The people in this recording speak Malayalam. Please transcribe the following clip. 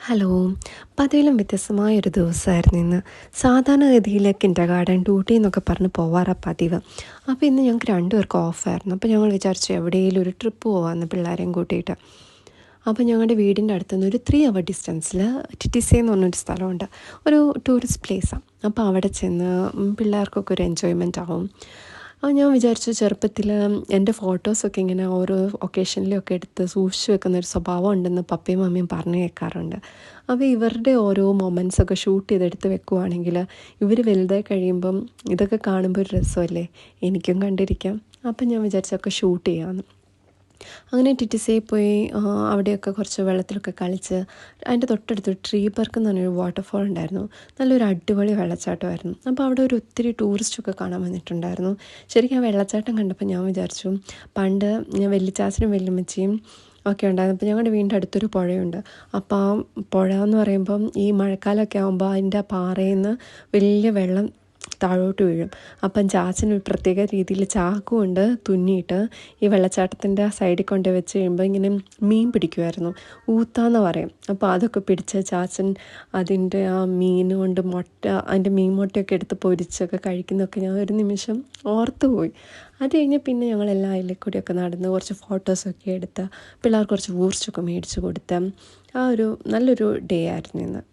ഹലോ. പതിവിലും വ്യത്യസ്തമായൊരു ദിവസമായിരുന്നു ഇന്ന്. സാധാരണഗതിയിൽ കിൻഡർഗാർട്ടൻ ഡ്യൂട്ടി എന്നൊക്കെ പറഞ്ഞ് പോവാറാണ് പതിവ്. അപ്പോൾ ഇന്ന് ഞങ്ങൾക്ക് രണ്ടുപേർക്കും ഓഫായിരുന്നു. അപ്പോൾ ഞങ്ങൾ വിചാരിച്ചു എവിടെയെങ്കിലും ഒരു ട്രിപ്പ് പോകാമെന്ന് പിള്ളേരെയും കൂട്ടിയിട്ട്. അപ്പോൾ ഞങ്ങളുടെ വീടിൻ്റെ അടുത്തുനിന്ന് ഒരു 3 hour ഡിസ്റ്റൻസിൽ ടിറ്റിസേ എന്ന് പറഞ്ഞൊരു സ്ഥലമുണ്ട്. ഒരു ടൂറിസ്റ്റ് പ്ലേസാണ്. അപ്പോൾ അവിടെ ചെന്ന് പിള്ളേർക്കൊക്കെ ഒരു എൻജോയ്മെൻ്റ് ആവും. ഞാൻ വിചാരിച്ചു ചെറുപ്പത്തിൽ എൻ്റെ ഫോട്ടോസൊക്കെ ഇങ്ങനെ ഓരോ ഒക്കേഷനിലൊക്കെ എടുത്ത് സൂക്ഷിച്ച് വെക്കുന്നൊരു സ്വഭാവം ഉണ്ടെന്ന് പപ്പയും മമ്മിയും പറഞ്ഞു കേൾക്കാറുണ്ട്. അപ്പോൾ ഇവരുടെ ഓരോ മൊമെൻറ്റ്സൊക്കെ ഷൂട്ട് ചെയ്തെടുത്ത് വെക്കുവാണെങ്കിൽ ഇവർ വലുതായി കഴിയുമ്പം ഇതൊക്കെ കാണുമ്പോൾ ഒരു രസമല്ലേ, എനിക്കും കണ്ടിരിക്കാം. അപ്പം ഞാൻ വിചാരിച്ചൊക്കെ ഷൂട്ട് ചെയ്യാമെന്ന്. അങ്ങനെ ടിറ്റിസേ പോയി അവിടെയൊക്കെ കുറച്ച് വെള്ളത്തിലൊക്കെ കളിച്ച് അതിൻ്റെ തൊട്ടടുത്ത് ട്രീബർക്ക് എന്ന് പറഞ്ഞൊരു വാട്ടർഫോൾ ഉണ്ടായിരുന്നു. നല്ലൊരു അടിപൊളി വെള്ളച്ചാട്ടമായിരുന്നു. അപ്പോൾ അവിടെ ഒരു ഒത്തിരി ടൂറിസ്റ്റൊക്കെ കാണാൻ വന്നിട്ടുണ്ടായിരുന്നു. ശരിക്കും ആ വെള്ളച്ചാട്ടം കണ്ടപ്പോൾ ഞാൻ വിചാരിച്ചു പണ്ട് ഞാൻ വല്യച്ചാച്ചനും വല്യമ്മച്ചിയും ഒക്കെ ഉണ്ടായിരുന്നു. അപ്പോൾ ഞങ്ങളുടെ വീടിൻ്റെ അടുത്തൊരു പുഴയുണ്ട്. അപ്പോൾ ആ പുഴ എന്ന് പറയുമ്പം ഈ മഴക്കാലമൊക്കെ ആകുമ്പോൾ അതിൻ്റെ പാറയിൽ നിന്ന് വലിയ വെള്ളം താഴോട്ട് വീഴും. അപ്പം ചാച്ചന് ഒരു പ്രത്യേക രീതിയിൽ ചാക്കുകൊണ്ട് തുന്നിയിട്ട് ഈ വെള്ളച്ചാട്ടത്തിൻ്റെ ആ സൈഡിൽ കൊണ്ട് വെച്ച് കഴിയുമ്പോൾ ഇങ്ങനെ മീൻ പിടിക്കുമായിരുന്നു. ഊത്താന്ന് പറയും. അപ്പോൾ അതൊക്കെ പിടിച്ച് ചാച്ചൻ അതിൻ്റെ ആ മീൻ കൊണ്ട് അതിൻ്റെ മീൻ മുട്ടയൊക്കെ എടുത്ത് പൊരിച്ചൊക്കെ കഴിക്കുന്നതൊക്കെ ഞാൻ ഒരു നിമിഷം ഓർത്തു പോയി. അത് കഴിഞ്ഞ് പിന്നെ ഞങ്ങളെല്ലാം അതിലെ കൂടിയൊക്കെ നടന്ന് കുറച്ച് ഫോട്ടോസൊക്കെ എടുത്ത് പിള്ളേർക്ക് കുറച്ച് ഊർച്ചൊക്കെ മേടിച്ച് കൊടുത്ത് നല്ലൊരു ഡേ ആയിരുന്നു ഇന്ന്.